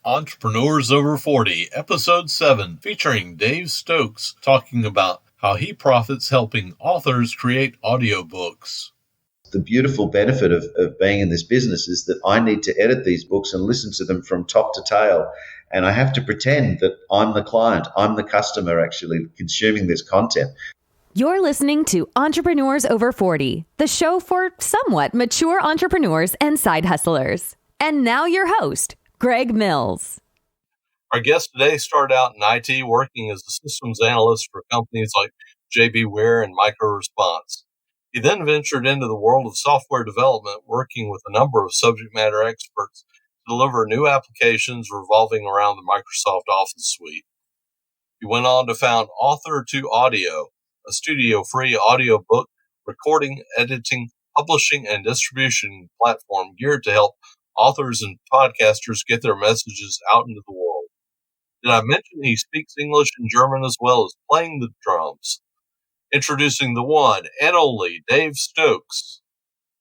Entrepreneurs Over 40, Episode 7, featuring Dave Stokes, talking about how he profits helping authors create audiobooks. The beautiful benefit of being in this business is that I need to edit these books and listen to them from top to tail. And I have to pretend that I'm the client, I'm the customer actually consuming this content. You're listening to Entrepreneurs Over 40, the show for somewhat mature entrepreneurs and side hustlers. And now your host, Greg Mills. Our guest today started out in IT working as a systems analyst for companies like JB Ware and MicroResponse. He then ventured into the world of software development, working with a number of subject matter experts to deliver new applications revolving around the Microsoft Office suite. He went on to found Author2Audio, a studio-free audiobook recording, editing, publishing, and distribution platform geared to help authors and podcasters get their messages out into the world. Did I mention he speaks English and German as well as playing the drums? Introducing the one and only Dave Stokes.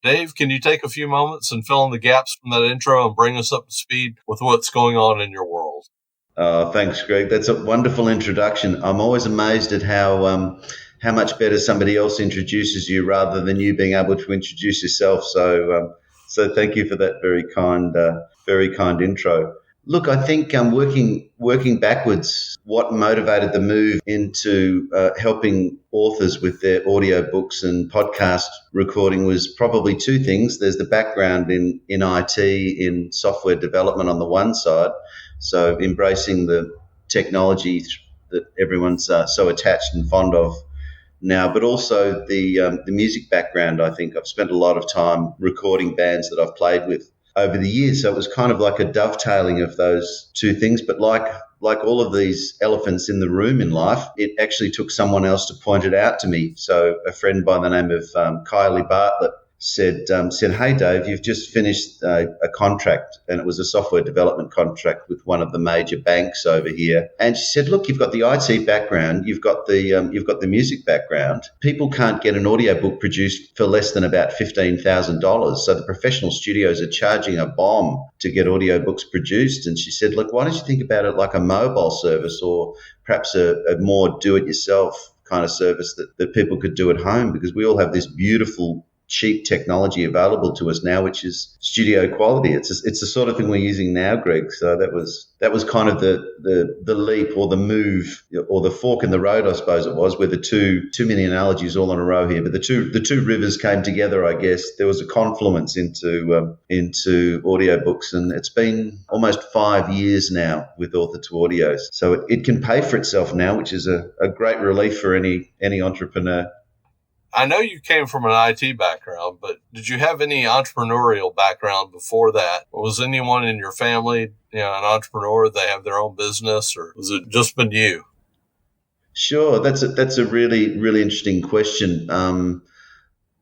Dave, can you take a few moments and fill in the gaps from that intro and bring us up to speed with what's going on in your world? Thanks, Greg. That's a wonderful introduction. I'm always amazed at how much better somebody else introduces you rather than you being able to introduce yourself. So thank you for that very kind intro. Look, I think working backwards, what motivated the move into helping authors with their audiobooks and podcast recording was probably two things. There's the background in IT, in software development on the one side, so embracing the technology that everyone's so attached and fond of now, but also the music background. I think I've spent a lot of time recording bands that I've played with over the years, so it was kind of like a dovetailing of those two things. But like all of these elephants in the room in life, it actually took someone else to point it out to me. So a friend by the name of Kylie Bartlett said, "Hey Dave, you've just finished a contract," and it was a software development contract with one of the major banks over here. And she said, "Look, you've got the IT background, you've got the music background. People can't get an audiobook produced for less than about $15,000. So the professional studios are charging a bomb to get audiobooks produced." And she said, "Look, why don't you think about it like a mobile service, or perhaps a more do-it-yourself kind of service that people could do at home, because we all have this beautiful cheap technology available to us now, which is studio quality." It's the sort of thing we're using now, Greg. So that was kind of the leap, or the move, or the fork in the road, I suppose it was, where the too many analogies all in a row here, but the two rivers came together, I guess. There was a confluence into audiobooks, and it's been almost 5 years now with Author2Audio. So it can pay for itself now, which is a great relief for any entrepreneur. I know you came from an IT background, but did you have any entrepreneurial background before that? Was anyone in your family, an entrepreneur? They have their own business, or was it just been you? Sure, that's a really, really interesting question.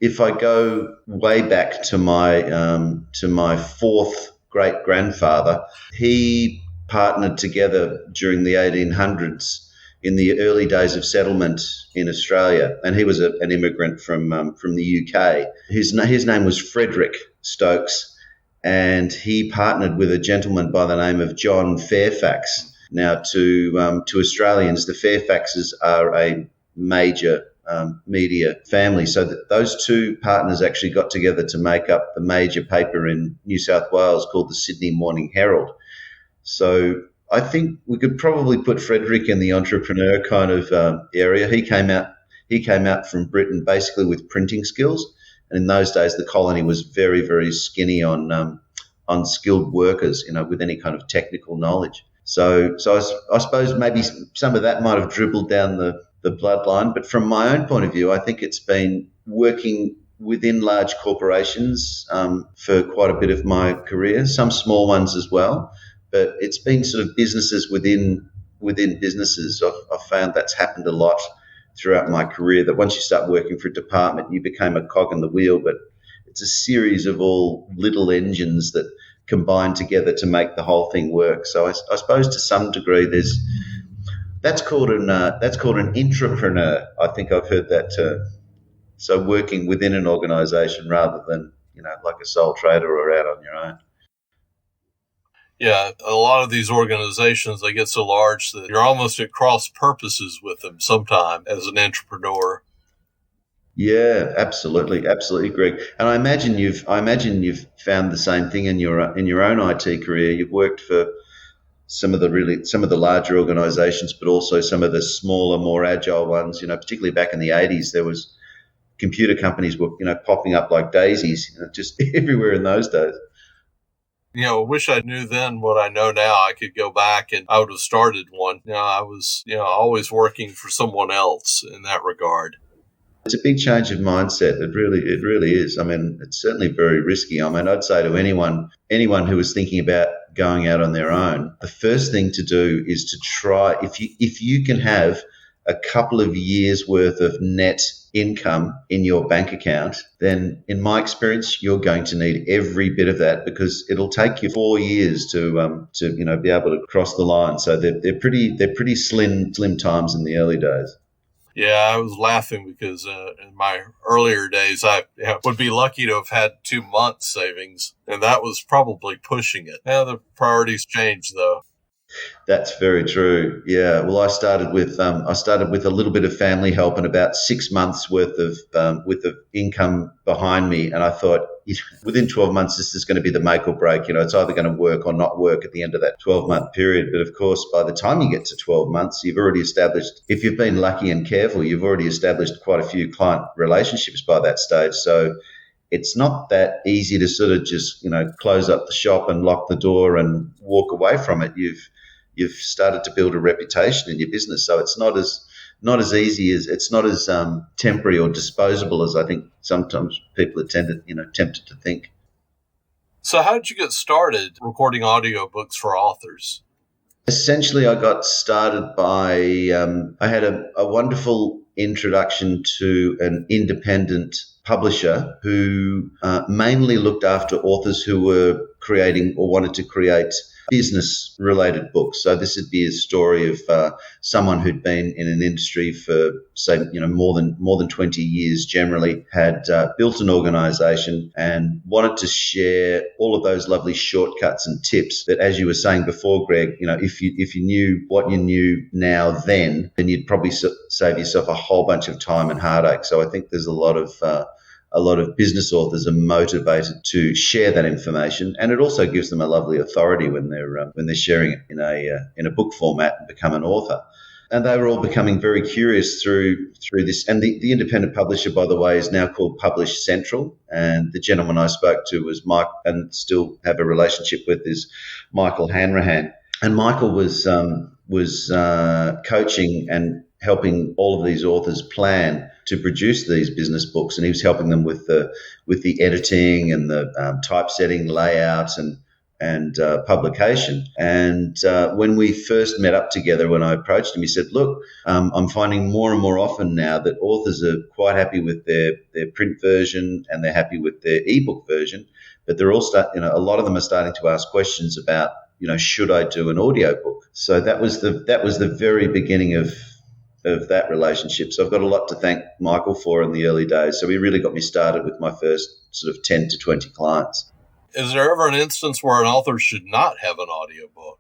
If I go way back to my fourth great grandfather, he partnered together during the 1800s. In the early days of settlement in Australia, and he was an immigrant from the UK. His name was Frederick Stokes, and he partnered with a gentleman by the name of John Fairfax. Now, to Australians, the Fairfaxes are a major media family, so that those two partners actually got together to make up the major paper in New South Wales called the Sydney Morning Herald. So I think we could probably put Frederick in the entrepreneur kind of area. He came out from Britain basically with printing skills, and in those days the colony was very, very skinny on skilled workers, with any kind of technical knowledge. So I suppose maybe some of that might have dribbled down the bloodline. But from my own point of view, I think it's been working within large corporations for quite a bit of my career, some small ones as well. But it's been sort of businesses within businesses. I've found that's happened a lot throughout my career, that once you start working for a department, you become a cog in the wheel, but it's a series of all little engines that combine together to make the whole thing work. So I suppose to some degree that's called an intrapreneur. I think I've heard that term. So working within an organisation rather than like a sole trader or out on your own. Yeah, a lot of these organizations, they get so large that you're almost at cross purposes with them sometime as an entrepreneur. Yeah, absolutely, absolutely, Greg. And I imagine you've found the same thing in your own IT career. You've worked for some of the larger organisations, but also some of the smaller, more agile ones. Particularly back in the '80s, there was computer companies were popping up like daisies, just everywhere in those days. I wish I knew then what I know now. I could go back and I would have started one. I was, always working for someone else in that regard. It's a big change of mindset. It really is. I mean, it's certainly very risky. I mean, I'd say to anyone who is thinking about going out on their own, the first thing to do is to try, if you can have a couple of years worth of net income in your bank account, then in my experience, you're going to need every bit of that, because it'll take you 4 years to be able to cross the line. So they're pretty slim times in the early days. Yeah, I was laughing because in my earlier days, I would be lucky to have had 2 months savings, and that was probably pushing it. Now the priorities change, though. That's very true. Yeah. Well, I started with a little bit of family help and about 6 months worth of income behind me, and I thought, within 12 months, this is going to be the make or break. It's either going to work or not work at the end of that 12-month period. But of course, by the time you get to 12 months, you've already established, if you've been lucky and careful, you've already established quite a few client relationships by that stage. So it's not that easy to sort of just, close up the shop and lock the door and walk away from it. You've started to build a reputation in your business, so it's not as easy as it's not as temporary or disposable as I think sometimes people are tempted to think. So how did you get started recording audiobooks for authors? Essentially, I got started by I had a wonderful introduction to an independent publisher who mainly looked after authors who were creating or wanted to create business-related books. So this would be a story of someone who'd been in an industry for, say, more than 20 years. Generally, had built an organisation and wanted to share all of those lovely shortcuts and tips that, as you were saying before, Greg, if you knew what you knew now then you'd probably save yourself a whole bunch of time and heartache. So I think there's a lot of business authors are motivated to share that information, and it also gives them a lovely authority when they're sharing it in a book format and become an author. And they were all becoming very curious through this. And the independent publisher, by the way, is now called Publish Central. And the gentleman I spoke to was Mike, and still have a relationship with, is Michael Hanrahan. And Michael was coaching and helping all of these authors plan to produce these business books, and he was helping them with the editing and the typesetting, layout, and publication. And when we first met up together, when I approached him, he said, "Look, I'm finding more and more often now that authors are quite happy with their print version and they're happy with their ebook version, but they're all a lot of them are starting to ask questions about, should I do an audio book?" So that was the very beginning of that relationship. So I've got a lot to thank Michael for in the early days. So he really got me started with my first sort of 10 to 20 clients. Is there ever an instance where an author should not have an audiobook?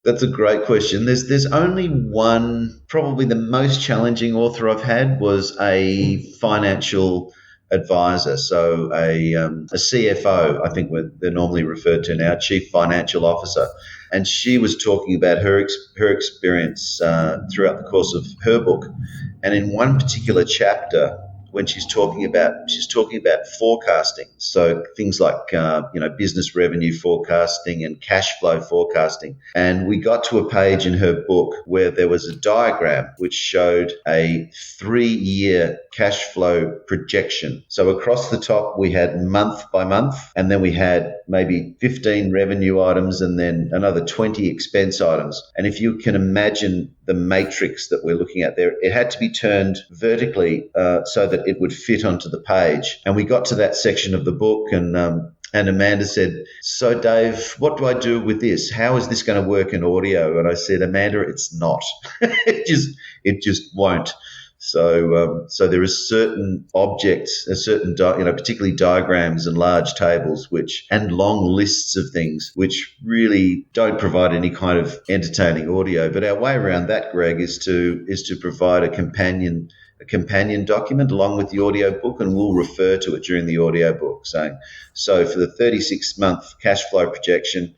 That's a great question. There's only one. Probably the most challenging author I've had was a financial advisor, so a CFO, I think they're normally referred to now, Chief Financial Officer. And she was talking about her experience throughout the course of her book. And in one particular chapter, when she's talking about forecasting, so things like business revenue forecasting and cash flow forecasting. And we got to a page in her book where there was a diagram which showed a 3-year cash flow projection. So across the top we had month by month, and then we had maybe 15 revenue items and then another 20 expense items. And if you can imagine the matrix that we're looking at there, it had to be turned vertically so that it would fit onto the page. And we got to that section of the book, and Amanda said, "So Dave, what do I do with this? How is this going to work in audio?" And I said, "Amanda, it's not. It just won't." So there are certain objects, particularly diagrams and large tables, and long lists of things, which really don't provide any kind of entertaining audio. But our way around that, Greg, is to provide a companion document along with the audio book, and we'll refer to it during the audio book, saying, so for the 36-month cash flow projection,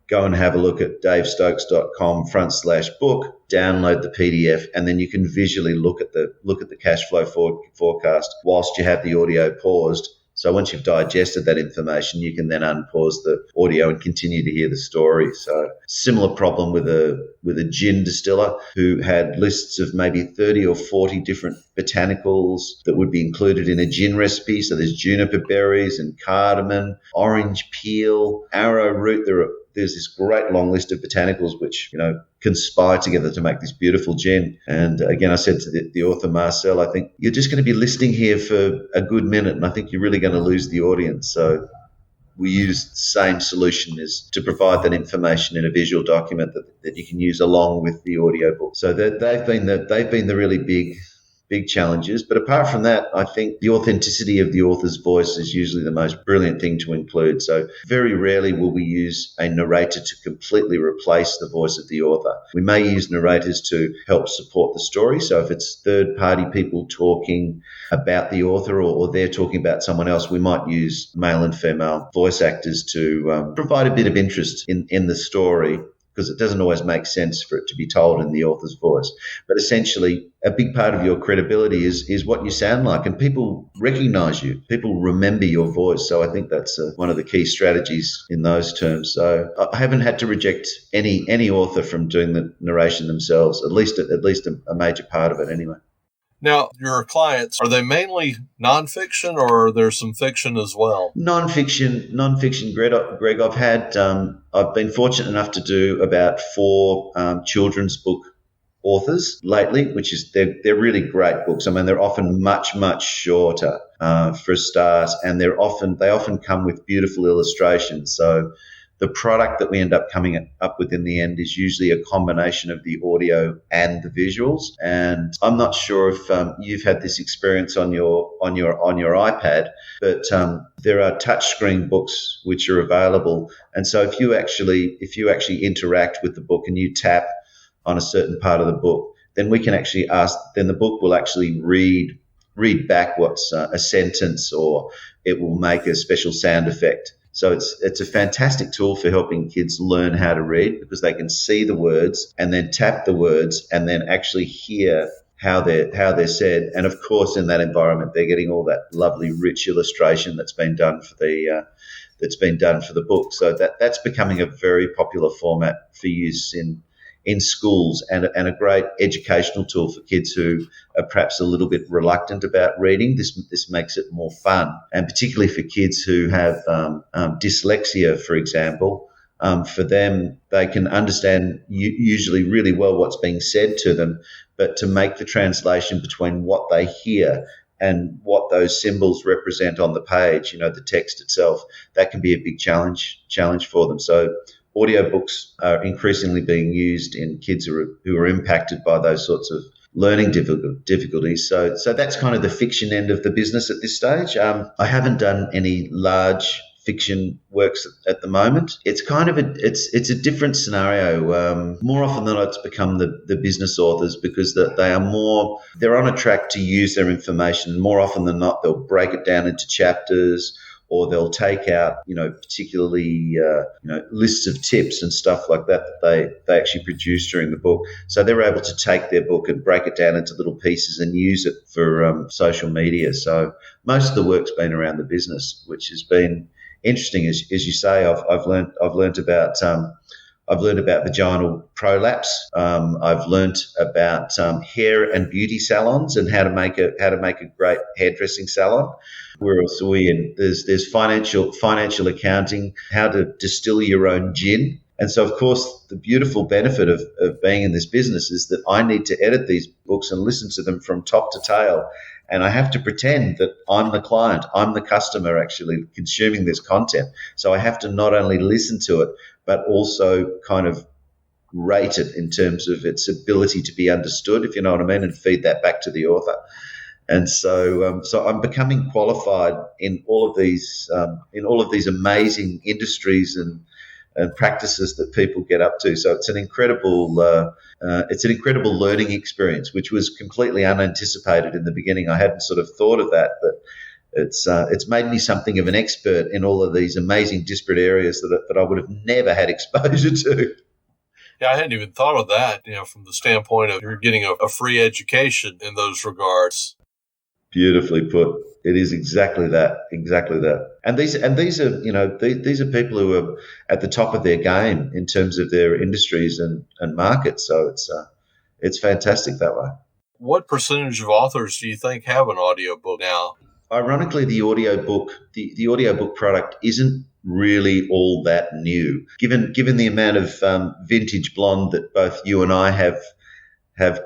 go and have a look at davestokes.com/book, download the PDF, and then you can visually look at the cash flow forecast whilst you have the audio paused. So once you've digested that information, you can then unpause the audio and continue to hear the story. So similar problem with a gin distiller who had lists of maybe 30 or 40 different botanicals that would be included in a gin recipe. So there's juniper berries and cardamom, orange peel, arrowroot. There's this great long list of botanicals which, conspire together to make this beautiful gin. And again, I said to the author, Marcel, I think you're just going to be listening here for a good minute, and I think you're really going to lose the audience. So we use the same solution as to provide that information in a visual document that you can use along with the audiobook. So they've been the really big challenges. But apart from that, I think the authenticity of the author's voice is usually the most brilliant thing to include. So very rarely will we use a narrator to completely replace the voice of the author. We may use narrators to help support the story. So if it's third-party people talking about the author or they're talking about someone else, we might use male and female voice actors to provide a bit of interest in the story, because it doesn't always make sense for it to be told in the author's voice. But essentially, a big part of your credibility is what you sound like, and people recognize you. People remember your voice. So I think that's one of the key strategies in those terms. So I haven't had to reject any author from doing the narration themselves, at least a major part of it anyway. Now, your clients, are they mainly nonfiction, or are there some fiction as well? Nonfiction, Greg. I've been fortunate enough to do about 4 children's book authors lately, which is they're really great books. I mean, they're often much shorter for a start, and they often come with beautiful illustrations. So the product that we end up coming up with in the end is usually a combination of the audio and the visuals. And I'm not sure if you've had this experience on your iPad, but there are touchscreen books which are available. And so if you actually interact with the book and you tap on a certain part of the book, then we can actually then the book will actually read back what's a sentence, or it will make a special sound effect. So it's a fantastic tool for helping kids learn how to read, because they can see the words and then tap the words and then actually hear how they're said. And of course, in that environment, they're getting all that lovely, rich illustration that's been done for the book. So that's becoming a very popular format for use in schools, and a great educational tool for kids who are perhaps a little bit reluctant about reading. This makes it more fun, and particularly for kids who have dyslexia, for example. For them, they can understand usually really well what's being said to them, but to make the translation between what they hear and what those symbols represent on the page, the text itself, that can be a big challenge for them. So audiobooks are increasingly being used in kids who are impacted by those sorts of learning difficulties. So that's kind of the fiction end of the business at this stage. I haven't done any large fiction works at the moment. It's kind of it's a different scenario. More often than not, it's become the business authors, because they're on a track to use their information. More often than not, they'll break it down into chapters, or they'll take out, particularly, lists of tips and stuff like that they actually produce during the book. So they're able to take their book and break it down into little pieces and use it for social media. So most of the work's been around the business, which has been interesting. As you say, I've learnt about vaginal prolapse. I've learnt about hair and beauty salons and how to make a great hairdressing salon. Where else are we in? There's financial accounting, how to distill your own gin. And so, of course, the beautiful benefit of being in this business is that I need to edit these books and listen to them from top to tail. And I have to pretend that I'm the client, I'm the customer actually consuming this content. So I have to not only listen to it, but also kind of rate it in terms of its ability to be understood, if you know what I mean, and feed that back to the author. And so I'm becoming qualified in all of these amazing industries and practices that people get up to. So it's an incredible learning experience, which was completely unanticipated in the beginning. I hadn't sort of thought of that, but it's made me something of an expert in all of these amazing disparate areas that I would have never had exposure to. Yeah, I hadn't even thought of that, from the standpoint of you're getting a free education in those regards. Beautifully put. It is exactly that. And these are people who are at the top of their game in terms of their industries and markets. So it's fantastic that way. What percentage of authors do you think have an audiobook now? Ironically, the audiobook product isn't really all that new, given the amount of vintage blonde that both you and I have,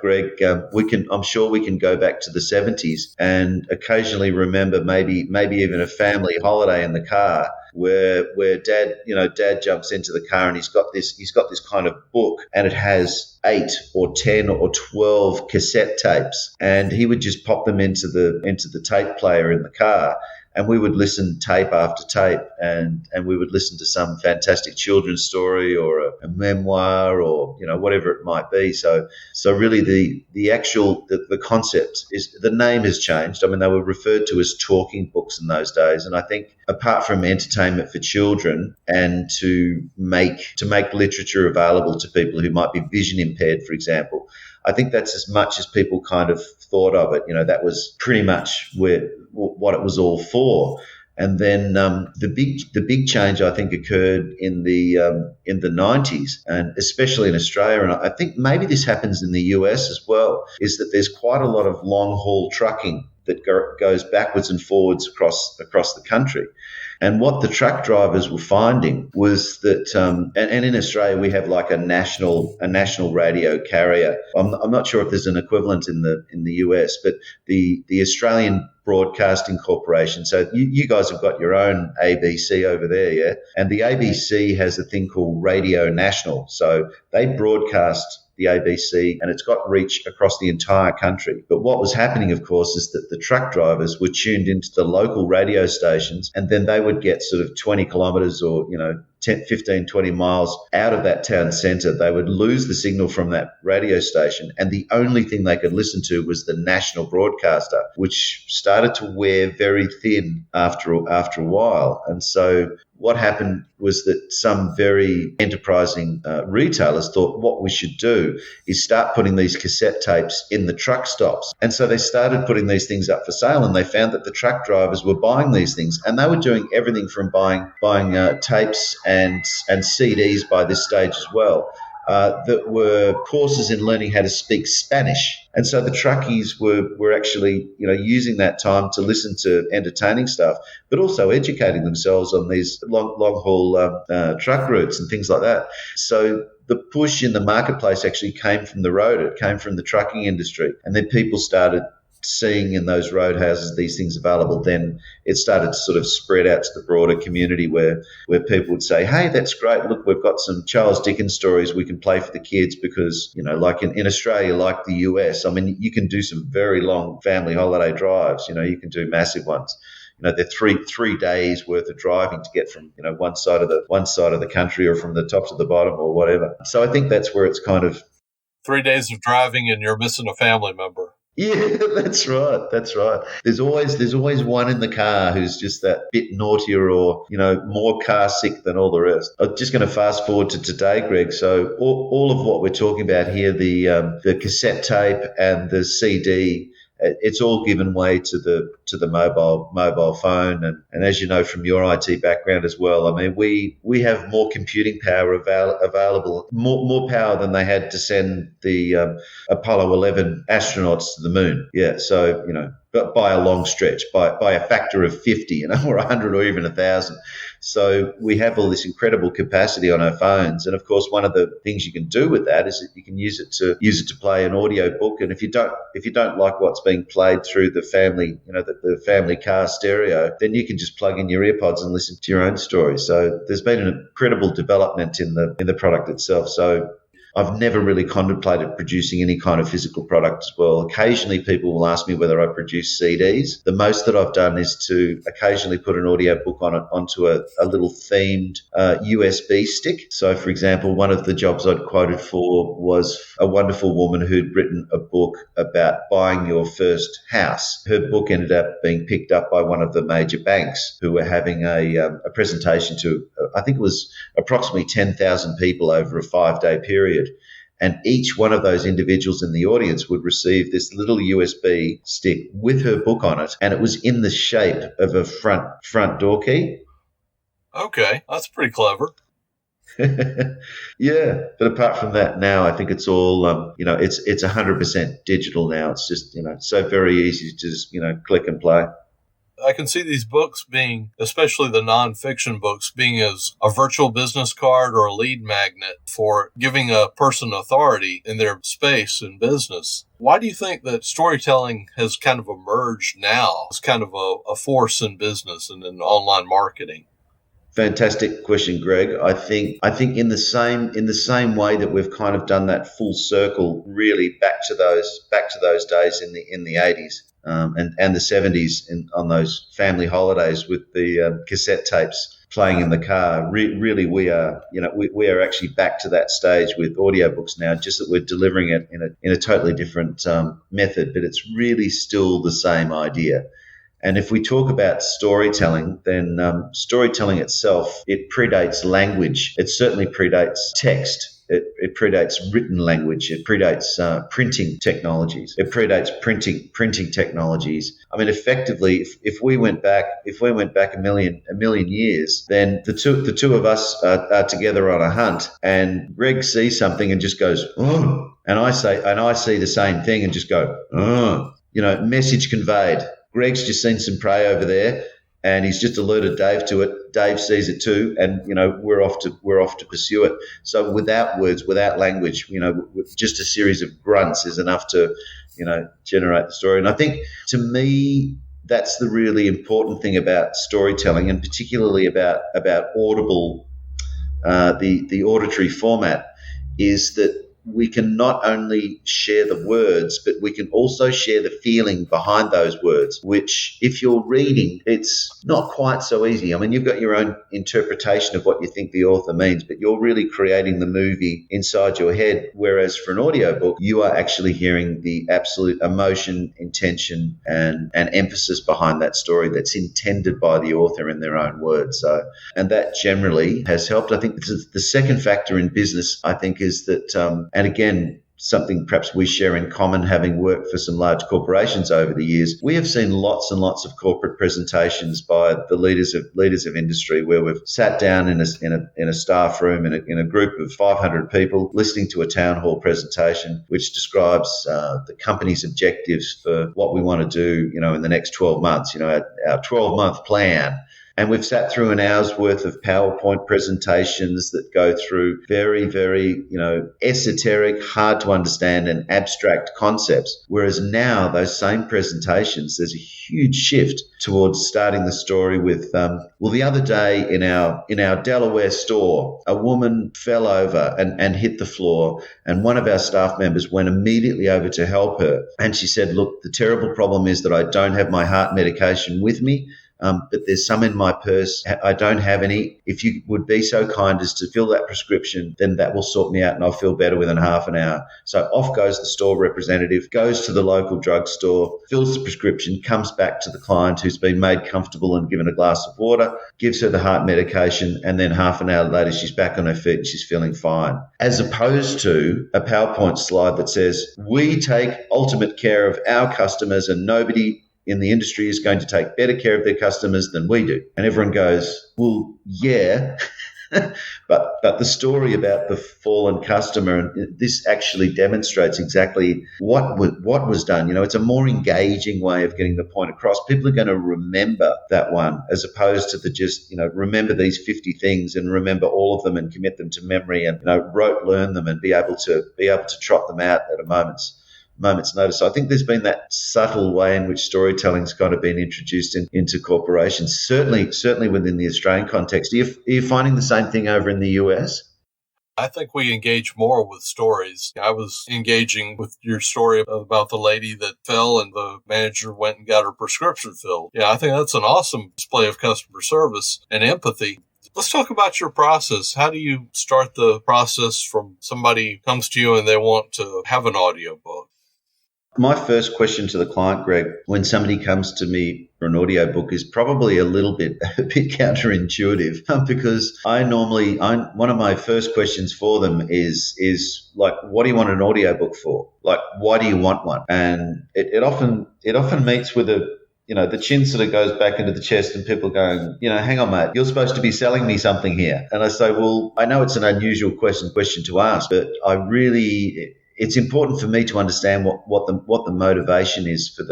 Greg. I'm sure we can go back to the 70s and occasionally remember maybe even a family holiday in the car where dad jumps into the car and he's got this kind of book, and it has 8 or 10 or 12 cassette tapes, and he would just pop them into the tape player in the car, and we would listen tape after tape, and we would listen to some fantastic children's story or a memoir or whatever it might be. So really the concept is, the name has changed. I mean, they were referred to as talking books in those days, and I think apart from entertainment for children and to make literature available to people who might be vision impaired, for example, I think that's as much as people kind of thought of it. That was pretty much what it was all for. And then the big change, I think, occurred in the 90s, and especially in Australia, and I think maybe this happens in the US as well, is that there's quite a lot of long haul trucking that goes backwards and forwards across the country. And what the truck drivers were finding was that, and in Australia we have like a national radio carrier. I'm not sure if there's an equivalent in the US, but the Australian Broadcasting Corporation. So you guys have got your own ABC over there, yeah? And the ABC has a thing called Radio National. So they broadcast the ABC, and it's got reach across the entire country. But what was happening, of course, is that the truck drivers were tuned into the local radio stations, and then they would get sort of 20 kilometres or 10, 15, 20 miles out of that town centre. They would lose the signal from that radio station, and the only thing they could listen to was the national broadcaster, which started to wear very thin after a while. And so what happened was that some very enterprising retailers thought what we should do is start putting these cassette tapes in the truck stops. And so they started putting these things up for sale, and they found that the truck drivers were buying these things, and they were doing everything from buying tapes and CDs by this stage as well, that were courses in learning how to speak Spanish. And so the truckies were actually, using that time to listen to entertaining stuff, but also educating themselves on these long haul truck routes and things like that. So the push in the marketplace actually came from the road. It came from the trucking industry. And then people started seeing in those roadhouses these things available. Then it started to sort of spread out to the broader community where people would say, hey, that's great. Look, we've got some Charles Dickens stories we can play for the kids because, like in Australia, like the US, I mean, you can do some very long family holiday drives. You can do massive ones. They're three days worth of driving to get from one side of the country or from the top to the bottom or whatever. So I think that's where it's kind of 3 days of driving and you're missing a family member. Yeah, that's right. There's always one in the car who's just that bit naughtier or, more car sick than all the rest. I'm just going to fast forward to today, Greg. So all of what we're talking about here, the cassette tape and the CD, it's all given way to the mobile phone, and as you know from your IT background as well, I mean we have more computing power available, more power than they had to send the Apollo 11 astronauts to the moon. Yeah, so but by a long stretch, by a factor of 50, or 100 or even 1,000. So we have all this incredible capacity on our phones, and of course, one of the things you can do with that is that you can use it to play an audio book. And if you don't like what's being played through the family, the family car stereo, then you can just plug in your earpods and listen to your own story. So there's been an incredible development in the product itself. So I've never really contemplated producing any kind of physical product as well. Occasionally people will ask me whether I produce CDs. The most that I've done is to occasionally put an audiobook onto a little themed USB stick. So, for example, one of the jobs I'd quoted for was a wonderful woman who'd written a book about buying your first house. Her book ended up being picked up by one of the major banks who were having a presentation to, I think it was approximately 10,000 people over a 5-day period. And each one of those individuals in the audience would receive this little USB stick with her book on it, and it was in the shape of a front door key. Okay, that's pretty clever. Yeah, but apart from that, now I think it's all it's 100% digital now. It's just so very easy to just click and play. I can see these books being, especially the nonfiction books, being as a virtual business card or a lead magnet for giving a person authority in their space and business. Why do you think that storytelling has kind of emerged now as kind of a force in business and in online marketing? Fantastic question, Greg. I think in the same way that we've kind of done that full circle, really back to those days in the 80s. And the 70s on those family holidays with the cassette tapes playing in the car. Really, we are actually back to that stage with audiobooks now, just that we're delivering it in a totally different method, but it's really still the same idea. And if we talk about storytelling, then storytelling itself, it predates language. It certainly predates text. It predates written language. It predates printing technologies. It predates printing technologies. I mean, effectively, if we went back a million years, then the two of us are together on a hunt, and Greg sees something and just goes, oh, and I see the same thing and just go, oh, message conveyed. Greg's just seen some prey over there, and he's just alerted Dave to it. Dave sees it too, and we're off to pursue it. So without words, without language, just a series of grunts is enough to generate the story. And I think, to me, that's the really important thing about storytelling, and particularly about Audible, the auditory format, is that we can not only share the words, but we can also share the feeling behind those words, which, if you're reading, it's not quite so easy. I mean, you've got your own interpretation of what you think the author means, but you're really creating the movie inside your head. Whereas for an audiobook, you are actually hearing the absolute emotion, intention, and emphasis behind that story that's intended by the author in their own words. So, and that generally has helped. I think the second factor in business, I think, is that, and again, something perhaps we share in common, having worked for some large corporations over the years, we have seen lots and lots of corporate presentations by the leaders of industry, where we've sat down in a staff room in a group of 500 people, listening to a town hall presentation which describes the company's objectives for what we want to do, in the next 12 months, our 12-month plan. And we've sat through an hour's worth of PowerPoint presentations that go through very, very, esoteric, hard to understand and abstract concepts. Whereas now, those same presentations, there's a huge shift towards starting the story with, the other day in our Delaware store, a woman fell over and hit the floor, and one of our staff members went immediately over to help her. And she said, look, the terrible problem is that I don't have my heart medication with me. But there's some in my purse. I don't have any. If you would be so kind as to fill that prescription, then that will sort me out and I'll feel better within half an hour. So off goes the store representative, goes to the local drugstore, fills the prescription, comes back to the client who's been made comfortable and given a glass of water, gives her the heart medication, and then half an hour later she's back on her feet and she's feeling fine. As opposed to a PowerPoint slide that says, we take ultimate care of our customers and nobody in the industry is going to take better care of their customers than we do. And everyone goes, well, yeah, but the story about the fallen customer, and this actually demonstrates exactly what was done. It's a more engaging way of getting the point across. People are going to remember that one, as opposed to the just, remember these 50 things and remember all of them and commit them to memory and, learn them and be able to trot them out at a moment's notice. So I think there's been that subtle way in which storytelling's kind of been introduced into corporations, certainly within the Australian context. Are you finding the same thing over in the US? I think we engage more with stories. I was engaging with your story about the lady that fell and the manager went and got her prescription filled. Yeah, I think that's an awesome display of customer service and empathy. Let's talk about your process. How do you start the process from somebody comes to you and they want to have an audiobook? My first question to the client, Greg, when somebody comes to me for an audiobook is probably a bit counterintuitive because one of my first questions for them is like, what do you want an audiobook for? Like, why do you want one? And it often meets with the chin sort of goes back into the chest and people going, hang on, mate, you're supposed to be selling me something here. And I say, well, I know it's an unusual question to ask, but it's important for me to understand what the motivation is for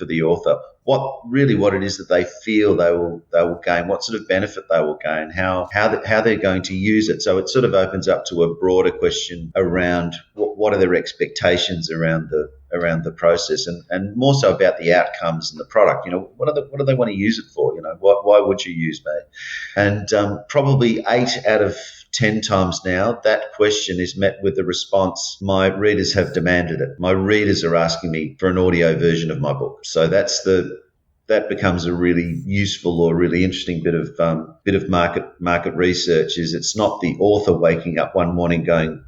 the author, what it is that they feel they will gain, what sort of benefit they will gain, how they're going to use it. So it sort of opens up to a broader question around what are their expectations around the process, and more so about the outcomes and the product. What do they want to use it for? Why would you use me? And probably 8 out of 10 times now, that question is met with the response, my readers have demanded it. My readers are asking me for an audio version of my book. So that becomes a really useful or really interesting bit of market research. Is it's not the author waking up one morning going,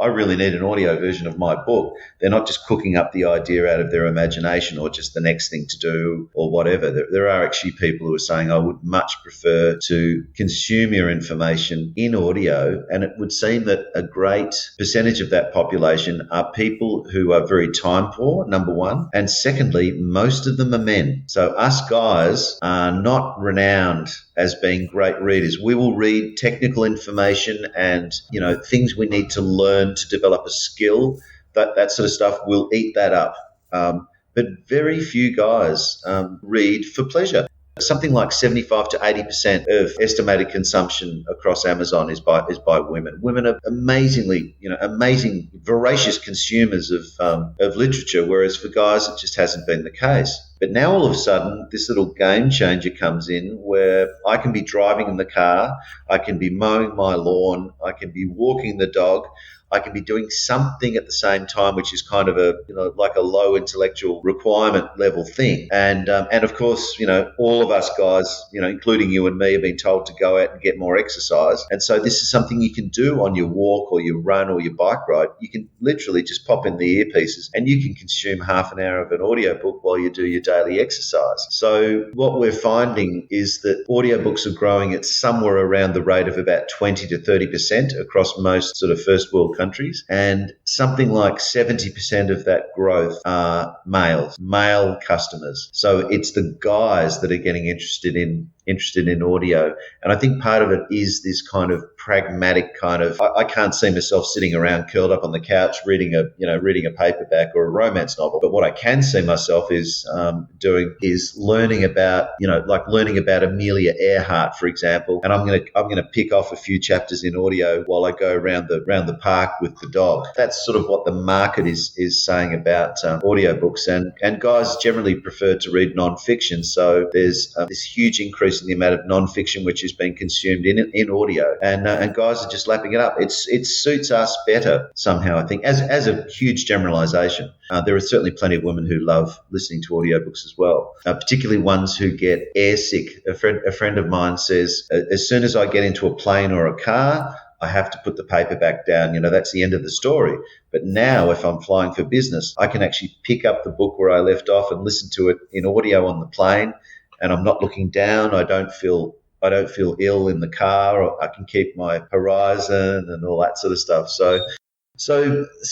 I really need an audio version of my book. They're not just cooking up the idea out of their imagination or just the next thing to do or whatever. There are actually people who are saying, I would much prefer to consume your information in audio. And it would seem that a great percentage of that population are people who are very time poor, number one. And secondly, most of them are men. So us guys are not renowned as being great readers. We will read technical information and, things we need to learn to develop a skill, that sort of stuff. We'll eat that up. But very few guys read for pleasure. Something like 75 to 80% of estimated consumption across Amazon is by women. Women are amazing, voracious consumers of literature, whereas for guys it just hasn't been the case. But now all of a sudden, this little game changer comes in where I can be driving in the car, I can be mowing my lawn, I can be walking the dog, I can be doing something at the same time, which is kind of like a low intellectual requirement level thing. And of course, all of us guys, including you and me, have been told to go out and get more exercise. And so this is something you can do on your walk or your run or your bike ride. You can literally just pop in the earpieces and you can consume half an hour of an audiobook while you do your daily exercise. So what we're finding is that audiobooks are growing at somewhere around the rate of about 20 to 30% across most sort of first world countries, and something like 70% of that growth are male customers. So it's the guys that are getting interested in audio. And I think part of it is this kind of pragmatic kind of, I can't see myself sitting around curled up on the couch reading a paperback or a romance novel. But what I can see myself is doing is learning about Amelia Earhart, for example. And I'm going to pick off a few chapters in audio while I go around the park with the dog. That's sort of what the market is saying about audiobooks. And guys generally prefer to read nonfiction. So there's this huge increase in the amount of nonfiction which is being consumed in audio, and guys are just lapping it up. It suits us better somehow, I think, as a huge generalisation. There are certainly plenty of women who love listening to audiobooks as well, particularly ones who get airsick. A friend of mine says, as soon as I get into a plane or a car, I have to put the paperback down. That's the end of the story. But now if I'm flying for business, I can actually pick up the book where I left off and listen to it in audio on the plane, and I'm not looking down. I don't feel ill in the car, or I can keep my horizon and all that sort of stuff. So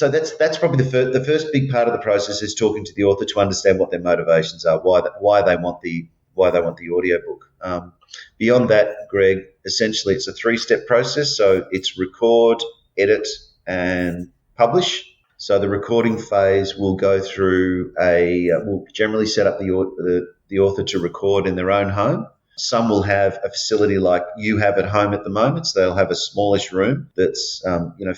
that's probably the first big part of the process is talking to the author to understand what their motivations are, why they want the audiobook. Beyond that, Greg, essentially it's a 3-step process. So it's record, edit, and publish. So the recording phase will go through we'll generally set up the author to record in their own home. Some will have a facility like you have at home at the moment. So they'll have a smallish room that's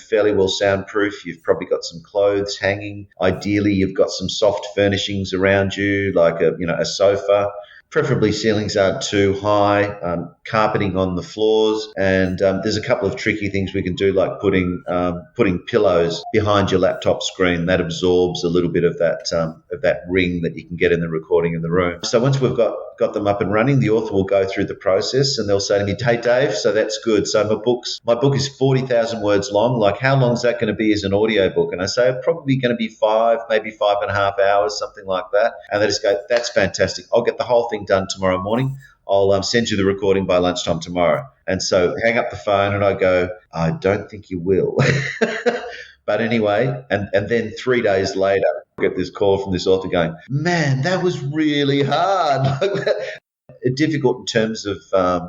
fairly well soundproof. You've probably got some clothes hanging. Ideally, you've got some soft furnishings around you, like a sofa. Preferably ceilings aren't too high, carpeting on the floors, and there's a couple of tricky things we can do, like putting pillows behind your laptop screen. That absorbs a little bit of that ring that you can get in the recording in the room. So once we've got them up and running, the author will go through the process and they'll say to me, "Hey Dave, so that's good. So my book is 40,000 words long. Like, how long is that going to be as an audiobook?" And I say, probably going to be 5, maybe 5.5 hours, something like that. And they just go, "That's fantastic. I'll get the whole thing done tomorrow morning. I'll send you the recording by lunchtime tomorrow." And so hang up the phone and I go, "I don't think you will." But anyway, and then 3 days later, I get this call from this author going, "Man, that was really hard." Difficult in terms of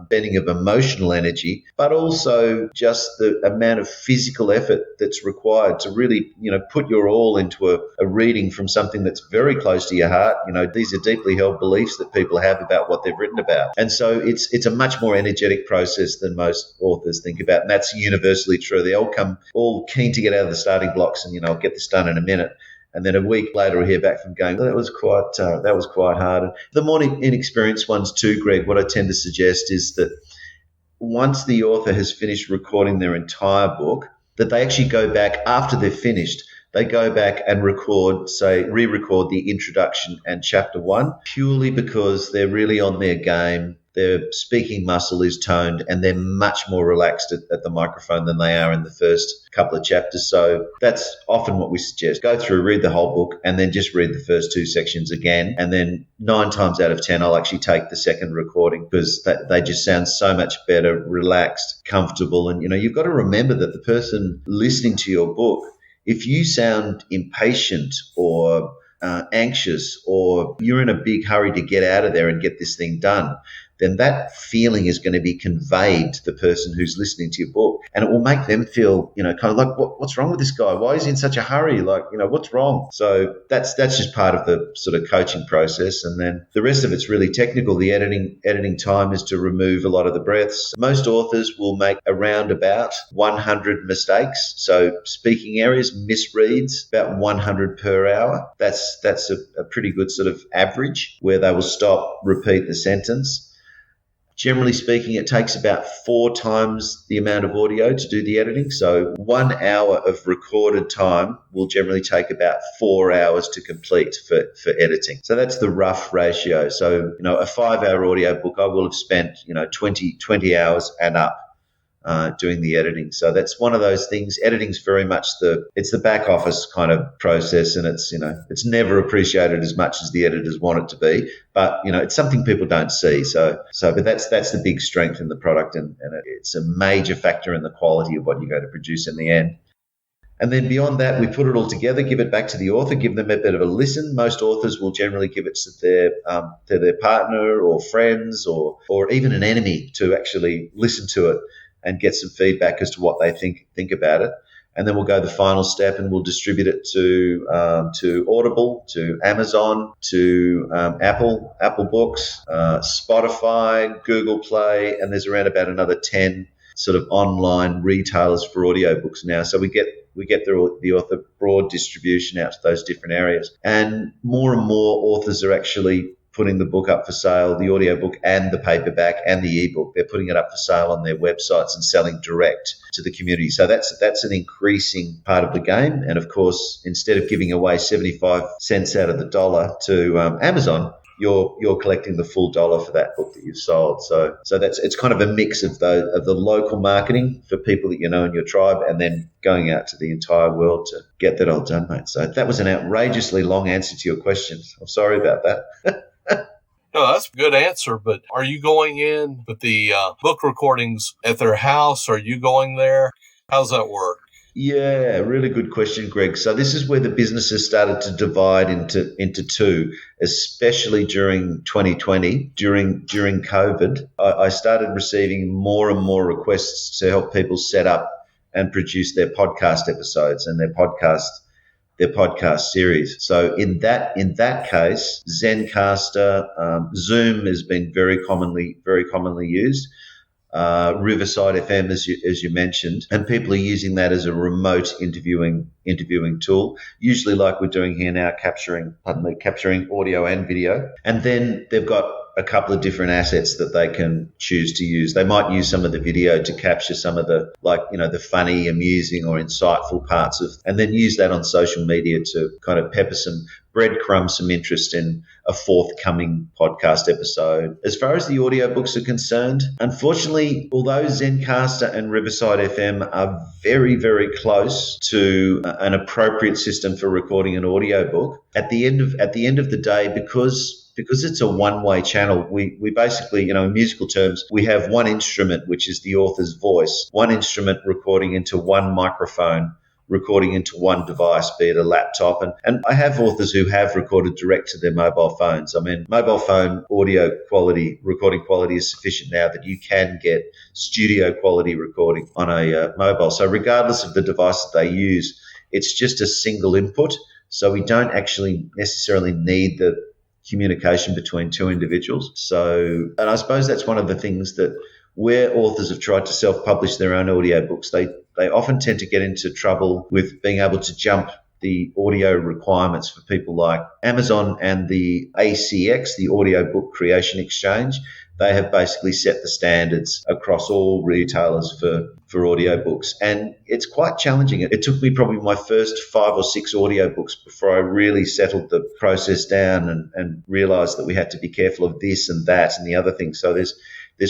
spending of emotional energy, but also just the amount of physical effort that's required to really, put your all into a reading from something that's very close to your heart. These are deeply held beliefs that people have about what they've written about. And so it's a much more energetic process than most authors think about. And that's universally true. They all come all keen to get out of the starting blocks and, I'll get this done in a minute. And then a week later, I hear back from going, "That was quite hard." And the more inexperienced ones too, Greg, what I tend to suggest is that once the author has finished recording their entire book, that they actually go back after they're finished. They go back and re-record the introduction and chapter 1, purely because they're really on their game. Their speaking muscle is toned and they're much more relaxed at the microphone than they are in the first couple of chapters. So that's often what we suggest. Go through, read the whole book, and then just read the first 2 sections again. And then 9 times out of 10, I'll actually take the second recording because they just sound so much better, relaxed, comfortable. And, you've got to remember that the person listening to your book, if you sound impatient or anxious, or you're in a big hurry to get out of there and get this thing done, then that feeling is going to be conveyed to the person who's listening to your book. And it will make them feel, kind of like, what's wrong with this guy? Why is he in such a hurry? Like, what's wrong? So that's just part of the sort of coaching process. And then the rest of it's really technical. The editing time is to remove a lot of the breaths. Most authors will make around about 100 mistakes. So speaking areas, misreads, about 100 per hour. That's a pretty good sort of average where they will stop, repeat the sentence. Generally speaking, it takes about 4 times the amount of audio to do the editing. So 1 hour of recorded time will generally take about 4 hours to complete for editing. So that's the rough ratio. So, a 5-hour audio book, I will have spent, 20 hours and up doing the editing. So that's one of those things. Editing's very much it's the back office kind of process, and it's never appreciated as much as the editors want it to be. But it's something people don't see. But that's the big strength in the product, and it's a major factor in the quality of what you're going to produce in the end. And then beyond that, we put it all together, give it back to the author, give them a bit of a listen. Most authors will generally give it to their partner or friends or even an enemy to actually listen to it and get some feedback as to what they think about it. And then we'll go the final step and we'll distribute it to Audible, to Amazon, to Apple Books, Spotify, Google Play, and there's around about another 10 sort of online retailers for audiobooks now. So we get the author broad distribution out to those different areas. And more authors are actually putting the book up for sale, the audiobook and the paperback and the ebook. They're putting it up for sale on their websites and selling direct to the community. So that's an increasing part of the game. And of course, instead of giving away 75 cents out of the dollar to Amazon, you're collecting the full dollar for that book that you've sold. So it's kind of a mix of the local marketing for people that you know in your tribe, and then going out to the entire world to get that all done, mate. So that was an outrageously long answer to your question. I'm sorry about that. No, that's a good answer, but are you going in with the book recordings at their house? Are you going there? How's that work? Yeah, really good question, Greg. So this is where the business has started to divide into two, especially during 2020, during COVID. I started receiving more and more requests to help people set up and produce their podcast episodes and their podcast series. So in that case, Zencaster, Zoom has been very commonly used. Riverside FM, as you mentioned, and people are using that as a remote interviewing tool, usually like we're doing here now, capturing audio and video. And then they've got a couple of different assets that they can choose to use. They might use some of the video to capture some of the, the funny, amusing or insightful parts and then use that on social media to kind of pepper some breadcrumbs, some interest in a forthcoming podcast episode. As far as the audiobooks are concerned, unfortunately, although Zencaster and Riverside FM are very, very close to an appropriate system for recording an audiobook, at the end of the day, because it's a one-way channel, we basically, in musical terms, we have one instrument, which is the author's voice, one instrument recording into one microphone, recording into one device, be it a laptop. And I have authors who have recorded direct to their mobile phones. I mean, mobile phone audio quality, recording quality is sufficient now that you can get studio quality recording on a mobile. So regardless of the device that they use, it's just a single input. So we don't actually necessarily need the communication between two individuals. So, and I suppose that's one of the things that where authors have tried to self-publish their own audiobooks, they often tend to get into trouble with being able to jump the audio requirements for people like Amazon and the ACX, the Audiobook Creation Exchange. They have basically set the standards across all retailers for audiobooks. And it's quite challenging. It took me probably my first 5 or 6 audiobooks before I really settled the process down and realized that we had to be careful of this and that and the other thing. So there's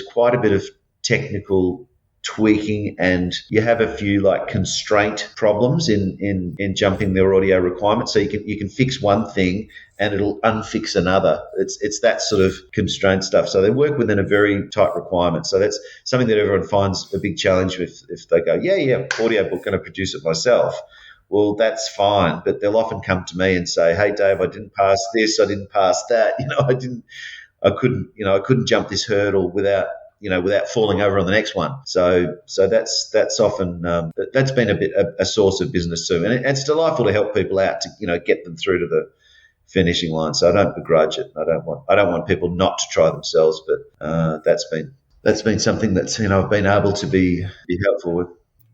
quite a bit of technical tweaking, and you have a few constraint problems in jumping their audio requirements. So you can fix one thing and it'll unfix another. It's that sort of constraint stuff. So they work within a very tight requirement. So that's something that everyone finds a big challenge with if they go, yeah, audiobook, going to produce it myself. Well, that's fine, but they'll often come to me and say, hey, Dave, I didn't pass this, I didn't pass that. I couldn't jump this hurdle without falling over on the next one. So that's often that's been a source of business too, and it's delightful to help people out to get them through to the finishing line. So I don't begrudge it. I don't want people not to try themselves, but that's been something that's I've been able to be helpful with.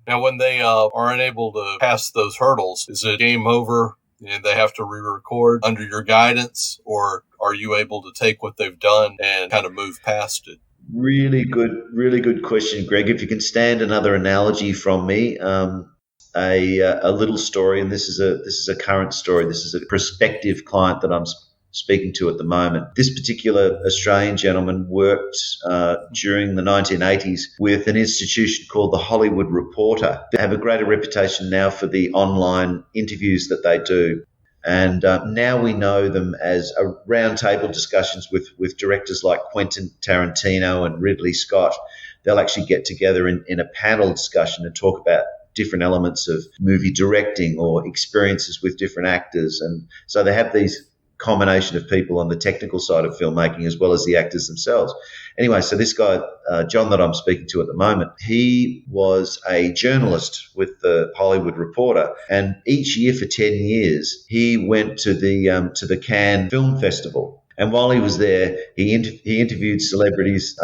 Now, when they are unable to pass those hurdles, is it game over? And they have to re-record under your guidance, or are you able to take what they've done and kind of move past it? Really good question, Greg. If you can stand another analogy from me, a little story, and this is a current story. This is a prospective client that I'm speaking to at the moment. This particular Australian gentleman worked during the 1980s with an institution called the Hollywood Reporter. They have a greater reputation now for the online interviews that they do. And now we know them as roundtable discussions with directors like Quentin Tarantino and Ridley Scott. They'll actually get together in a panel discussion and talk about different elements of movie directing or experiences with different actors. And so they have these combination of people on the technical side of filmmaking as well as the actors themselves. Anyway, so this guy, John, that I'm speaking to at the moment, he was a journalist with the Hollywood Reporter, and each year for 10 years, he went to the Cannes Film Festival. And while he was there, he interviewed celebrities,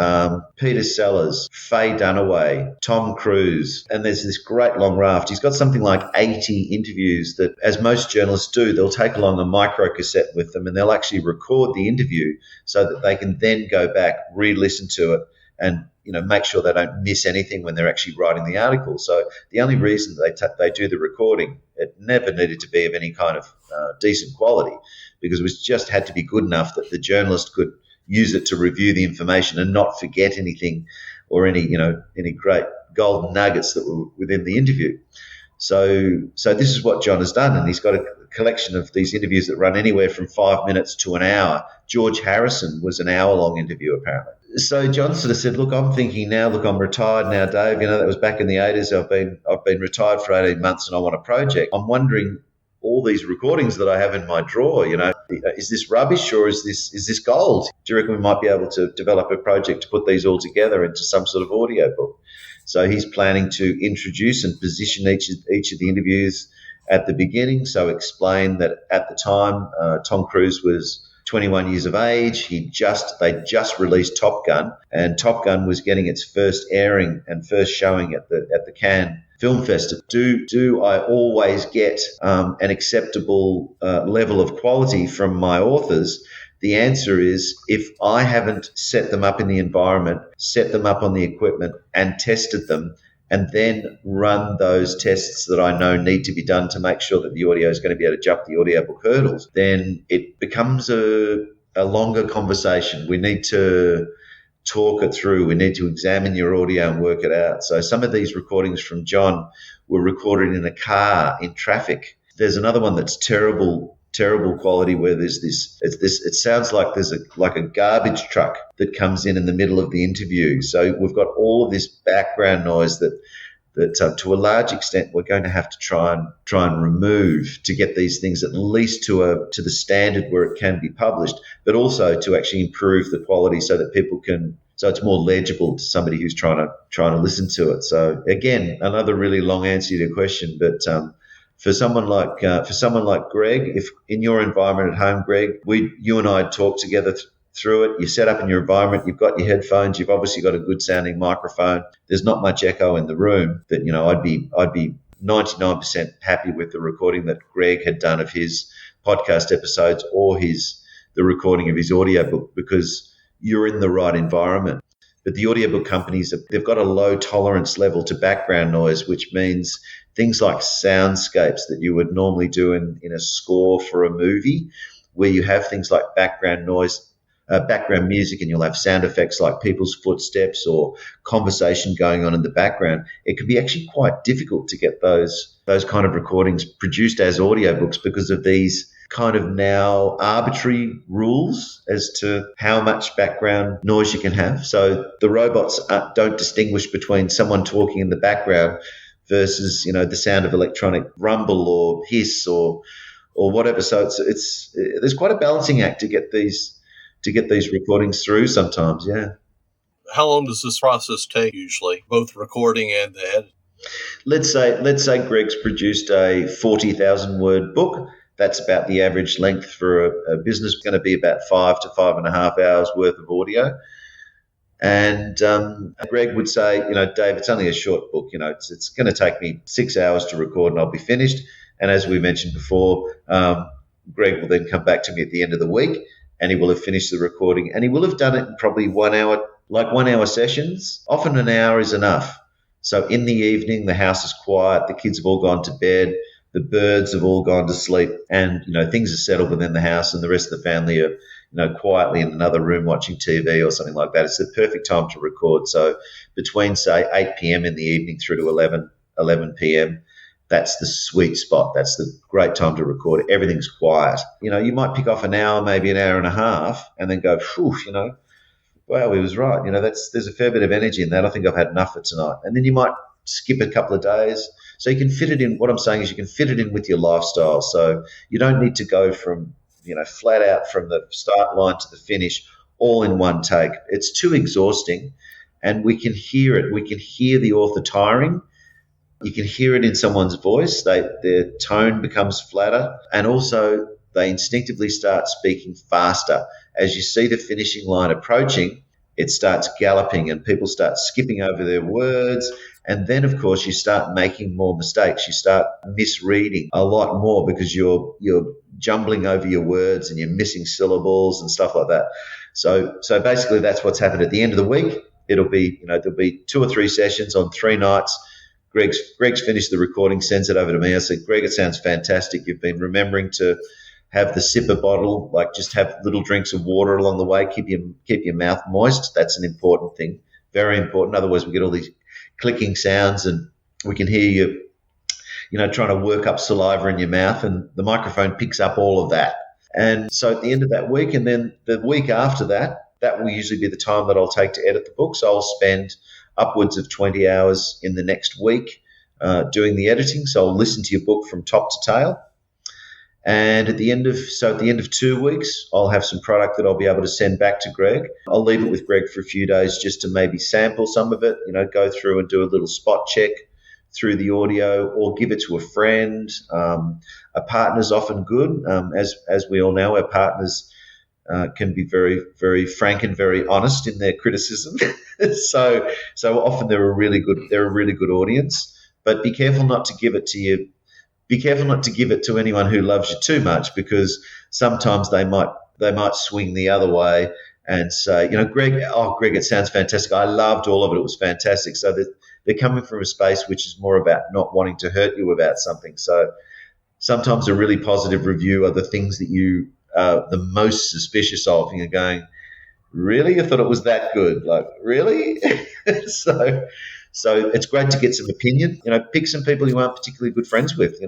Peter Sellers, Faye Dunaway, Tom Cruise, and there's this great long raft. He's got something like 80 interviews that, as most journalists do, they'll take along a micro cassette with them and they'll actually record the interview so that they can then go back, re-listen to it, and make sure they don't miss anything when they're actually writing the article. So the only reason they do the recording, it never needed to be of any kind of decent quality, because it was just had to be good enough that the journalist could use it to review the information and not forget anything or any great golden nuggets that were within the interview. So this is what John has done, and he's got a collection of these interviews that run anywhere from 5 minutes to an hour. George Harrison was an hour-long interview, apparently. So John sort of said, look, I'm thinking now, I'm retired now, Dave. That was back in the 80s. I've been retired for 18 months and I want a project. I'm wondering, all these recordings that I have in my drawer, is this rubbish or is this gold? Do you reckon we might be able to develop a project to put these all together into some sort of audio book? So he's planning to introduce and position each of the interviews at the beginning. So explain that at the time, Tom Cruise was 21 years of age. They just released Top Gun, and Top Gun was getting its first airing and first showing at the Cannes Film Festival. Do I always get an acceptable level of quality from my authors? The answer is, if I haven't set them up in the environment, set them up on the equipment and tested them, and then run those tests that I know need to be done to make sure that the audio is going to be able to jump the audiobook hurdles, then it becomes a longer conversation. We need to talk it through. We need to examine your audio and work it out. So some of these recordings from John were recorded in a car in traffic. There's another one that's terrible quality where there's this. It sounds like there's a garbage truck that comes in the middle of the interview. So we've got all of this background noise that to a large extent we're going to have to try and remove to get these things at least to the standard where it can be published, but also to actually improve the quality so that people can. So it's more legible to somebody who's trying to listen to it. So again, another really long answer to your question, but for someone like Greg, if in your environment at home, Greg, you and I talk together through it. You set up in your environment. You've got your headphones. You've obviously got a good sounding microphone. There's not much echo in the room. That I'd be 99% happy with the recording that Greg had done of his podcast episodes or the recording of his audiobook, because you're in the right environment. But the audiobook companies, they've got a low tolerance level to background noise, which means things like soundscapes that you would normally do in a score for a movie, where you have things like background noise, background music, and you'll have sound effects like people's footsteps or conversation going on in the background. It can be actually quite difficult to get those kind of recordings produced as audiobooks because of these kind of now arbitrary rules as to how much background noise you can have. So the robots don't distinguish between someone talking in the background versus the sound of electronic rumble or hiss or whatever. So it's there's quite a balancing act to get these recordings through sometimes. Yeah. How long does this process take usually, both recording and the edit? Let's say Greg's produced a 40,000 word book. That's about the average length for a business. It's going to be about 5 to 5.5 hours worth of audio. And Greg would say, Dave, it's only a short book. It's going to take me 6 hours to record and I'll be finished. And as we mentioned before, Greg will then come back to me at the end of the week and he will have finished the recording. And he will have done it in probably 1 hour, like 1 hour sessions. Often an hour is enough. So in the evening, the house is quiet. The kids have all gone to bed. The birds have all gone to sleep, and things are settled within the house, and the rest of the family are quietly in another room watching TV or something like that. It's the perfect time to record. So between say 8 p.m. in the evening through to 11 p.m. that's the sweet spot. That's the great time to record. Everything's quiet. You might pick off an hour, maybe an hour and a half, and then go, wow, he was right. There's a fair bit of energy in that. I think I've had enough for tonight. And then you might skip a couple of days. So you can fit it in. What I'm saying is you can fit it in with your lifestyle. So you don't need to go from, flat out from the start line to the finish all in one take. It's too exhausting, and we can hear it. We can hear the author tiring. You can hear it in someone's voice. Their tone becomes flatter, and also they instinctively start speaking faster. As you see the finishing line approaching, it starts galloping and people start skipping over their words. And then, of course, you start making more mistakes. You start misreading a lot more because you're jumbling over your words and you're missing syllables and stuff like that. So basically that's what's happened at the end of the week. It'll be, there'll be 2 or 3 sessions on 3 nights. Greg's finished the recording, sends it over to me. I said, Greg, it sounds fantastic. You've been remembering to have the sipper bottle, like just have little drinks of water along the way. Keep your mouth moist. That's an important thing, very important. Otherwise, we get all these clicking sounds, and we can hear you, trying to work up saliva in your mouth, and the microphone picks up all of that. And so at the end of that week, and then the week after that will usually be the time that I'll take to edit the book. So I'll spend upwards of 20 hours in the next week doing the editing. So I'll listen to your book from top to tail. And at the end of 2 weeks, I'll have some product that I'll be able to send back to Greg. I'll leave it with Greg for a few days just to maybe sample some of it, go through and do a little spot check through the audio, or give it to a friend. A partner's often good. As we all know, our partners can be very, very frank and very honest in their criticism. So often they're a really good audience. But be careful not to give it to you. Be careful not to give it to anyone who loves you too much, because sometimes they might they might swing the other way and say, Greg, it sounds fantastic. I loved all of it. It was fantastic. So they're coming from a space which is more about not wanting to hurt you about something. So sometimes a really positive review are the things that you are the most suspicious of, and you're going, really? I thought it was that good. Like, really? So it's great to get some opinion. Pick some people you aren't particularly good friends with.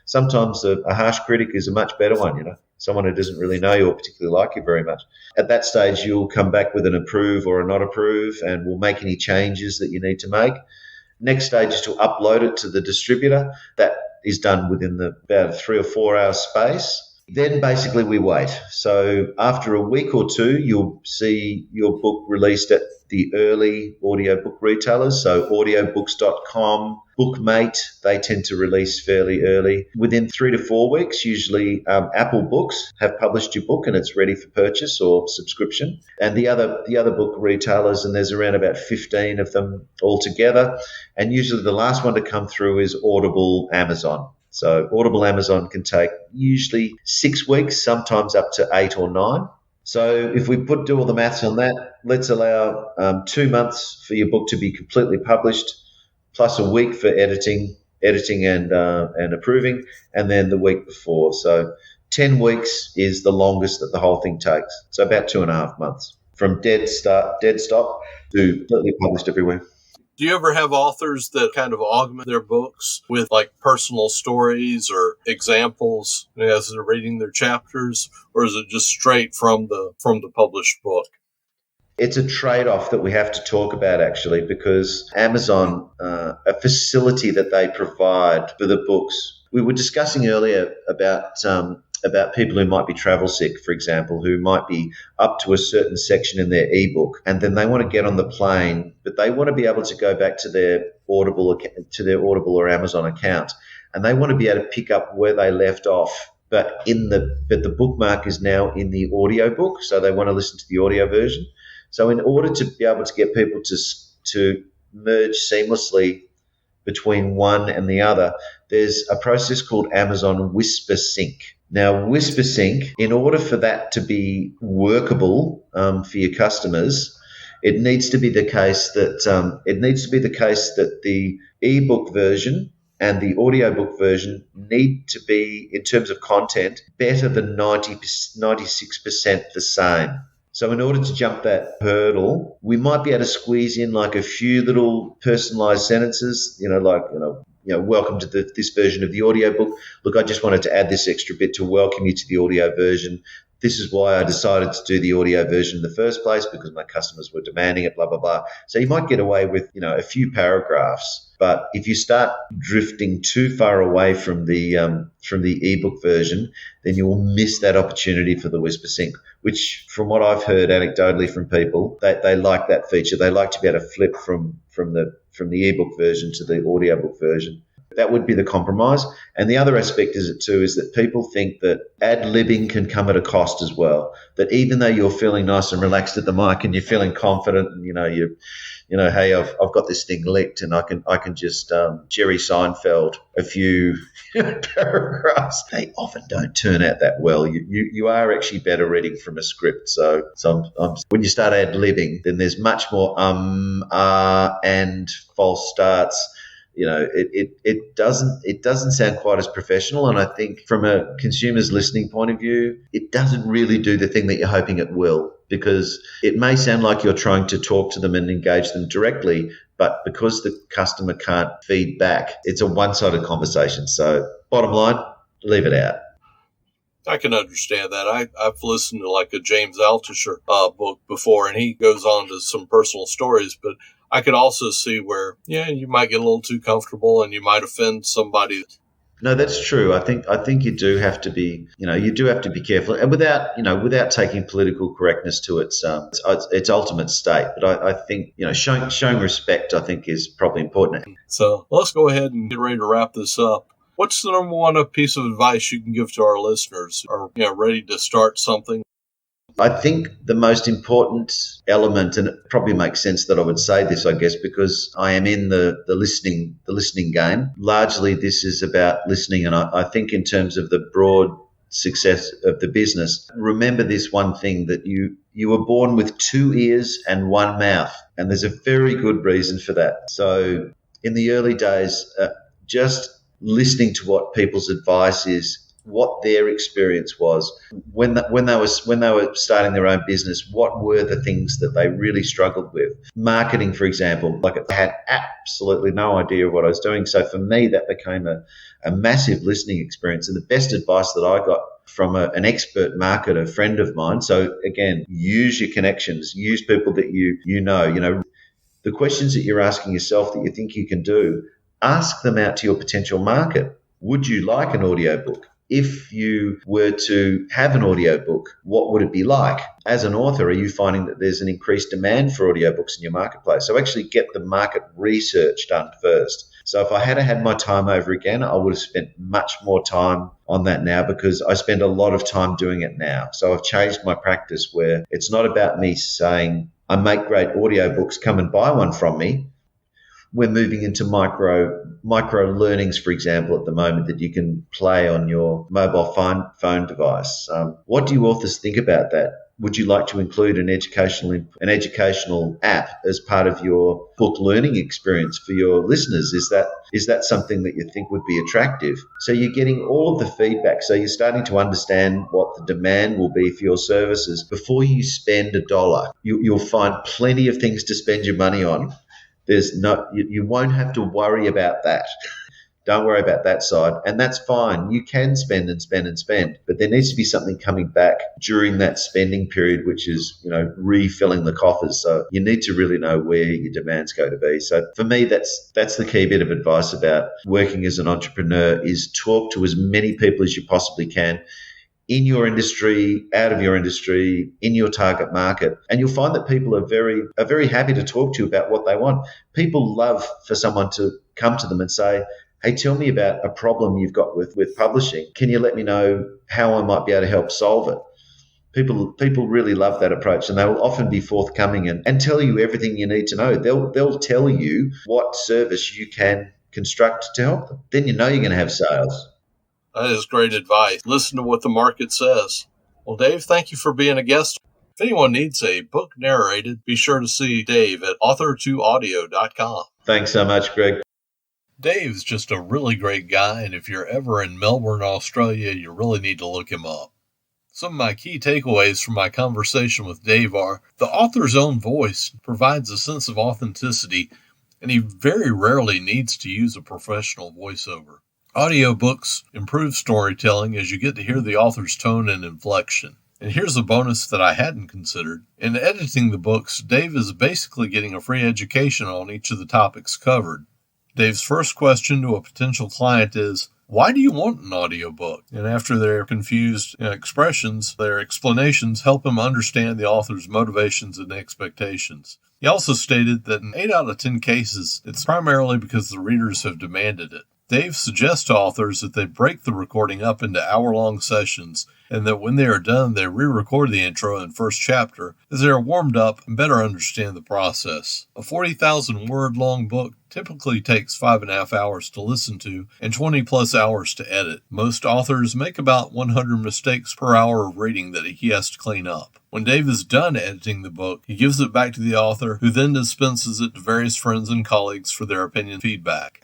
Sometimes a harsh critic is a much better one. Someone who doesn't really know you or particularly like you very much. At that stage, you'll come back with an approve or a not approve, and we'll make any changes that you need to make. Next stage is to upload it to the distributor. That is done within about a 3 or 4 hour space. Then basically we wait. So after a week or two, you'll see your book released at the early audiobook retailers. So audiobooks.com, Bookmate, they tend to release fairly early. Within 3 to 4 weeks, usually Apple Books have published your book and it's ready for purchase or subscription. And the other book retailers, and there's around about 15 of them altogether. And usually the last one to come through is Audible Amazon. So Audible Amazon can take usually 6 weeks, sometimes up to 8 or 9. So if we do all the maths on that, let's allow 2 months for your book to be completely published, plus a week for editing and approving, and then the week before. So 10 weeks is the longest that the whole thing takes. So about 2.5 months from dead stop to completely published everywhere. Do you ever have authors that kind of augment their books with like personal stories or examples as they're reading their chapters, or is it just straight from the published book? It's a trade-off that we have to talk about, actually, because Amazon, a facility that they provide for the books. We were discussing earlier about people who might be travel sick, for example, who might be up to a certain section in their ebook, and then they want to get on the plane, but they want to be able to go back to their Audible or Amazon account, and they want to be able to pick up where they left off. But the bookmark is now in the audiobook, so they want to listen to the audio version. So in order to be able to get people to merge seamlessly between one and the other, there's a process called Amazon Whisper Sync. Now, Whisper Sync, in order for that to be workable for your customers, it needs to be the case that the ebook version and the audiobook version need to be, in terms of content, better than 96% the same. So in order to jump that hurdle, we might be able to squeeze in like a few little personalized sentences, welcome to this version of the audiobook. Look, I just wanted to add this extra bit to welcome you to the audio version. This is why I decided to do the audio version in the first place, because my customers were demanding it, blah, blah, blah. So you might get away with, a few paragraphs. But if you start drifting too far away from the ebook version, then you will miss that opportunity for the Whisper Sync, which, from what I've heard anecdotally from people, they like that feature. They like to be able to flip from the ebook version to the audiobook version. That would be the compromise. And the other aspect is that people think that ad-libbing can come at a cost as well. That even though you're feeling nice and relaxed at the mic and you're feeling confident, and hey, I've got this thing licked and I can just Jerry Seinfeld a few paragraphs. They often don't turn out that well. You are actually better reading from a script. So when you start ad-libbing, then there's much more and false starts. It doesn't sound quite as professional, and I think from a consumer's listening point of view, it doesn't really do the thing that you're hoping it will, because it may sound like you're trying to talk to them and engage them directly, but because the customer can't feed back, it's a one-sided conversation. So bottom line, leave it out. I can understand that. I've listened to like a James Altucher book before, and he goes on to some personal stories, but I could also see where, you might get a little too comfortable and you might offend somebody. No, that's true. I think you do have to be, careful, and without taking political correctness to its ultimate state. But I think, showing respect, I think, is probably important. So let's go ahead and get ready to wrap this up. What's the number one piece of advice you can give to our listeners who are ready to start something? I think the most important element, and it probably makes sense that I would say this, I guess, because I am in the listening game. Largely, this is about listening, and I think in terms of the broad success of the business, remember this one thing, that you were born with 2 ears and 1 mouth. And there's a very good reason for that. So in the early days, just listening to what people's advice is, what their experience was when they were starting their own business. What were the things that they really struggled with? Marketing, for example, I had absolutely no idea what I was doing. So for me, that became a massive listening experience. And the best advice that I got from an expert marketer friend of mine. So again, use your connections, use people that you know, the questions that you're asking yourself that you think you can do, ask them out to your potential market. Would you like an audiobook? If you were to have an audiobook, what would it be like? As an author, are you finding that there's an increased demand for audiobooks in your marketplace? So actually get the market research done first. So if I had my time over again, I would have spent much more time on that now, because I spend a lot of time doing it now. So I've changed my practice where it's not about me saying, I make great audiobooks, come and buy one from me. We're moving into micro learnings, for example, at the moment, that you can play on your mobile phone device. What do you authors think about that? Would you like to include an educational app as part of your book learning experience for your listeners? Is that something that you think would be attractive? So you're getting all of the feedback. So you're starting to understand what the demand will be for your services before you spend $1. You'll find plenty of things to spend your money on. You won't have to worry about that. Don't worry about that side. And that's fine. You can spend and spend and spend, but there needs to be something coming back during that spending period, which is, refilling the coffers. So you need to really know where your demand's going to be. So for me, that's the key bit of advice about working as an entrepreneur, is talk to as many people as you possibly can, in your industry, out of your industry, in your target market. And you'll find that people are very happy to talk to you about what they want. People love for someone to come to them and say, hey, tell me about a problem you've got with publishing. Can you let me know how I might be able to help solve it? People really love that approach, and they will often be forthcoming and tell you everything you need to know. They'll tell you what service you can construct to help them. Then you're going to have sales. That is great advice. Listen to what the market says. Well, Dave, thank you for being a guest. If anyone needs a book narrated, be sure to see Dave at author2audio.com. Thanks so much, Greg. Dave's just a really great guy, and if you're ever in Melbourne, Australia, you really need to look him up. Some of my key takeaways from my conversation with Dave are: the author's own voice provides a sense of authenticity, and he very rarely needs to use a professional voiceover. Audiobooks improve storytelling as you get to hear the author's tone and inflection. And here's a bonus that I hadn't considered. In editing the books, Dave is basically getting a free education on each of the topics covered. Dave's first question to a potential client is, why do you want an audiobook? And after their confused expressions, their explanations help him understand the author's motivations and expectations. He also stated that in 8 out of 10 cases, it's primarily because the readers have demanded it. Dave suggests to authors that they break the recording up into hour-long sessions, and that when they are done, they re-record the intro and first chapter as they are warmed up and better understand the process. A 40,000-word long book typically takes 5.5 hours to listen to and 20-plus hours to edit. Most authors make about 100 mistakes per hour of reading that he has to clean up. When Dave is done editing the book, he gives it back to the author, who then dispenses it to various friends and colleagues for their opinion and feedback.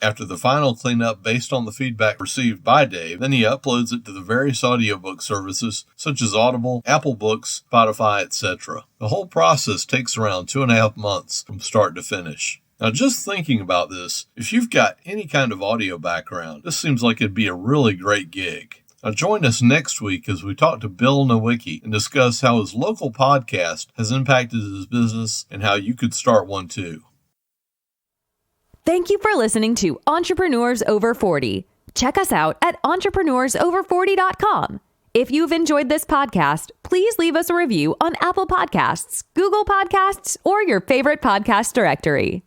After the final cleanup based on the feedback received by Dave, then he uploads it to the various audiobook services such as Audible, Apple Books, Spotify, etc. The whole process takes around 2.5 months from start to finish. Now, just thinking about this, if you've got any kind of audio background, this seems like it'd be a really great gig. Now, join us next week as we talk to Bill Nowicki and discuss how his local podcast has impacted his business and how you could start one too. Thank you for listening to Entrepreneurs Over 40. Check us out at entrepreneursover40.com. If you've enjoyed this podcast, please leave us a review on Apple Podcasts, Google Podcasts, or your favorite podcast directory.